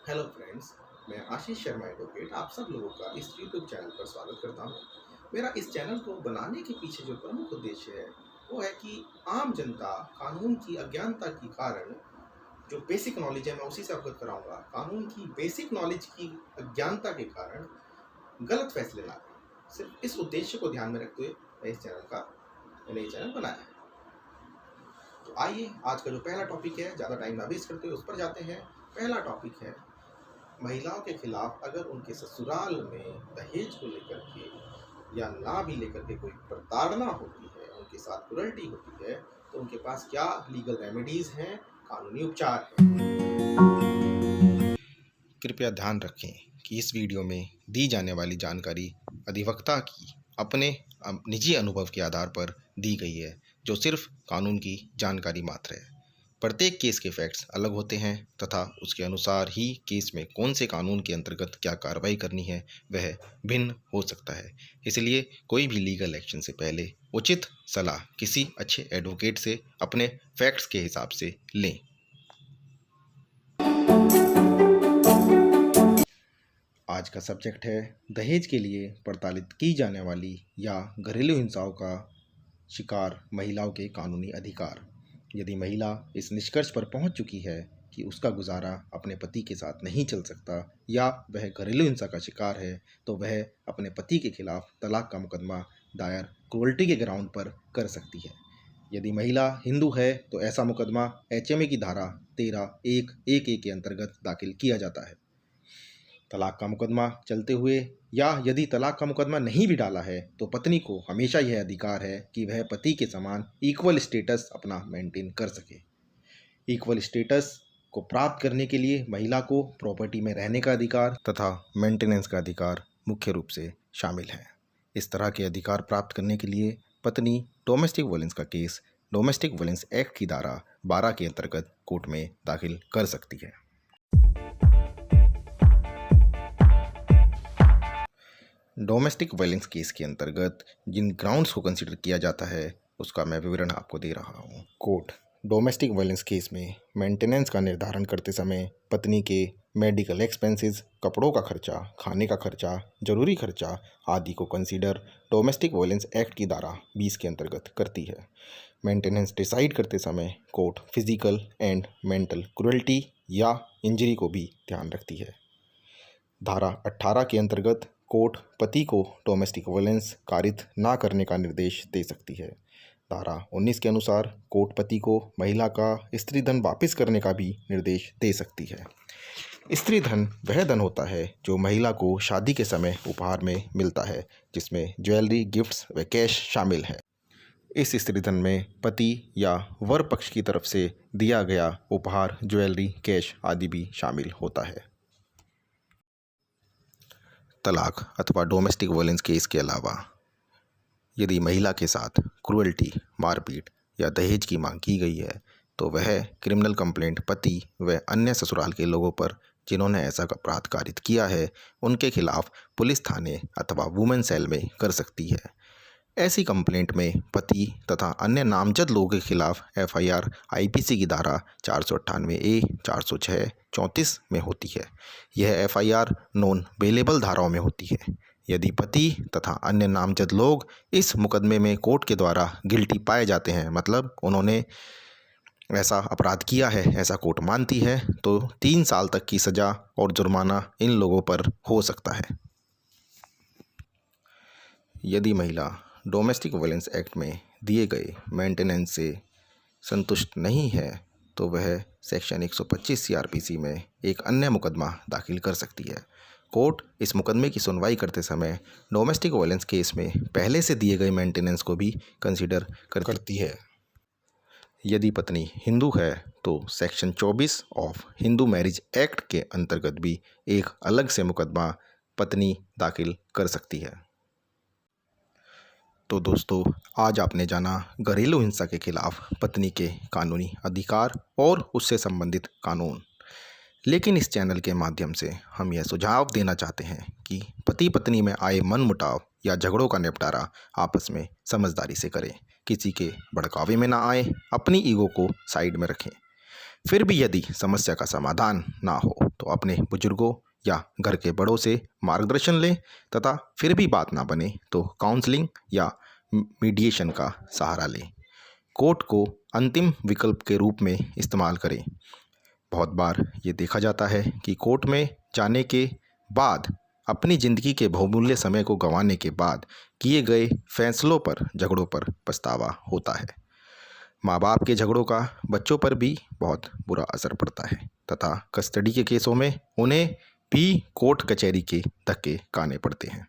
Hello friends. मैं Ashish Sharma advocate आप सब लोगों का इस यूट्यूब चैनल पर स्वागत करता हूं। मेरा इस चैनल को बनाने के पीछे जो प्रमुख उद्देश्य है वो है कि आम जनता कानून की अज्ञानता के कारण जो बेसिक नॉलेज है मैं उसी से अवगत कराऊंगा। कानून की बेसिक नॉलेज की अज्ञानता के कारण गलत फैसले ना लें। सिर्फ इस उद्देश्य को ध्यान में रखते हुए मैंने ये चैनल बनाया है। तो आइए आज का जो पहला टॉपिक है, ज़्यादा टाइम ना वेस्ट करते हुए उस पर जाते हैं। पहला टॉपिक है महिलाओं के खिलाफ अगर उनके ससुराल में दहेज को लेकर के या ना भी लेकर के कोई प्रताड़ना होती है, उनके साथ क्रूरल्टी होती है, तो उनके पास क्या लीगल रेमेडीज हैं, कानूनी उपचार हैं। कृपया ध्यान रखें कि इस वीडियो में दी जाने वाली जानकारी अधिवक्ता की अपने निजी अनुभव के आधार पर दी गई है, जो सिर्फ कानून की जानकारी मात्र है। प्रत्येक केस के फैक्ट्स अलग होते हैं तथा उसके अनुसार ही केस में कौन से कानून के अंतर्गत क्या कार्रवाई करनी है वह भिन्न हो सकता है। इसलिए कोई भी लीगल एक्शन से पहले उचित सलाह किसी अच्छे एडवोकेट से अपने फैक्ट्स के हिसाब से लें। आज का सब्जेक्ट है दहेज के लिए प्रताड़ित की जाने वाली या घरेलू हिंसाओं का शिकार महिलाओं के कानूनी अधिकार। यदि महिला इस निष्कर्ष पर पहुंच चुकी है कि उसका गुजारा अपने पति के साथ नहीं चल सकता या वह घरेलू हिंसा का शिकार है, तो वह अपने पति के खिलाफ तलाक का मुकदमा दायर क्रूरल्टी के ग्राउंड पर कर सकती है। यदि महिला हिंदू है तो ऐसा मुकदमा HMA की धारा 13(1)(1)(a) के अंतर्गत दाखिल किया जाता है। तलाक का मुकदमा चलते हुए या यदि तलाक का मुकदमा नहीं भी डाला है तो पत्नी को हमेशा यह अधिकार है कि वह पति के समान इक्वल स्टेटस अपना मेंटेन कर सके। इक्वल स्टेटस को प्राप्त करने के लिए महिला को प्रॉपर्टी में रहने का अधिकार तथा मेंटेनेंस का अधिकार मुख्य रूप से शामिल है। इस तरह के अधिकार प्राप्त करने के लिए पत्नी डोमेस्टिक वायलेंस का केस डोमेस्टिक वायलेंस एक्ट की धारा 12 के अंतर्गत कोर्ट में दाखिल कर सकती है। डोमेस्टिक वायलेंस केस के अंतर्गत जिन ग्राउंड्स को कंसिडर किया जाता है उसका मैं विवरण आपको दे रहा हूँ। कोर्ट डोमेस्टिक वायलेंस केस में मेंटेनेंस का निर्धारण करते समय पत्नी के मेडिकल एक्सपेंसेस, कपड़ों का खर्चा, खाने का खर्चा, जरूरी खर्चा आदि को कंसीडर डोमेस्टिक वायलेंस एक्ट की धारा 20 के अंतर्गत करती है। मेंटेनेंस डिसाइड करते समय court physical and mental cruelty या इंजरी को भी ध्यान रखती है। धारा 18 के अंतर्गत कोर्ट पति को डोमेस्टिक वायलेंस कारित ना करने का निर्देश दे सकती है। धारा 19 के अनुसार कोर्ट पति को महिला का स्त्री धन वापस करने का भी निर्देश दे सकती है। स्त्री धन वह धन होता है जो महिला को शादी के समय उपहार में मिलता है, जिसमें ज्वेलरी, गिफ्ट्स व कैश शामिल है। इस स्त्री धन में पति या वर पक्ष की तरफ से दिया गया उपहार, ज्वेलरी, कैश आदि भी शामिल होता है। तलाक अथवा डोमेस्टिक वायलेंस केस के अलावा यदि महिला के साथ क्रूरल्टी, मारपीट या दहेज की मांग की गई है तो वह क्रिमिनल कंप्लेंट पति व अन्य ससुराल के लोगों पर जिन्होंने ऐसा अपराध कारित किया है उनके खिलाफ पुलिस थाने अथवा वुमेन सेल में कर सकती है। ऐसी कंप्लेंट में पति तथा अन्य नामजद लोगों के खिलाफ FIR IPC की धारा 498A, 406, 34 में होती है। यह FIR नॉन बेलेबल धाराओं में होती है। यदि पति तथा अन्य नामजद लोग इस मुकदमे में कोर्ट के द्वारा गिल्टी पाए जाते हैं, मतलब उन्होंने ऐसा अपराध किया है, ऐसा कोर्ट मानती है, तो 3 साल तक की सज़ा और जुर्माना इन लोगों पर हो सकता है। यदि महिला डोमेस्टिक वायलेंस एक्ट में दिए गए मेंटेनेंस से संतुष्ट नहीं है तो वह सेक्शन 125 CRPC में एक अन्य मुकदमा दाखिल कर सकती है। कोर्ट इस मुकदमे की सुनवाई करते समय डोमेस्टिक वायलेंस केस में पहले से दिए गए मेंटेनेंस को भी कंसीडर करती है। यदि पत्नी हिंदू है तो section 24 of Hindu marriage act के अंतर्गत भी एक अलग से मुकदमा पत्नी दाखिल कर सकती है। तो दोस्तों, आज आपने जाना घरेलू हिंसा के खिलाफ पत्नी के कानूनी अधिकार और उससे संबंधित कानून। लेकिन इस चैनल के माध्यम से हम यह सुझाव देना चाहते हैं कि पति पत्नी में आए मनमुटाव या झगड़ों का निपटारा आपस में समझदारी से करें, किसी के भड़कावे में ना आए, अपनी ईगो को साइड में रखें। फिर भी यदि समस्या का समाधान ना हो तो अपने बुजुर्गों या घर के बड़ों से मार्गदर्शन लें, तथा फिर भी बात ना बने तो काउंसलिंग या मीडिएशन का सहारा लें। कोर्ट को अंतिम विकल्प के रूप में इस्तेमाल करें। बहुत बार ये देखा जाता है कि कोर्ट में जाने के बाद अपनी ज़िंदगी के बहुमूल्य समय को गंवाने के बाद किए गए फैसलों पर झगड़ों पर पछतावा होता है। माँ बाप के झगड़ों का बच्चों पर भी बहुत बुरा असर पड़ता है, तथा कस्टडी के केसों में उन्हें भी कोर्ट कचहरी के धक्के खाने पड़ते हैं।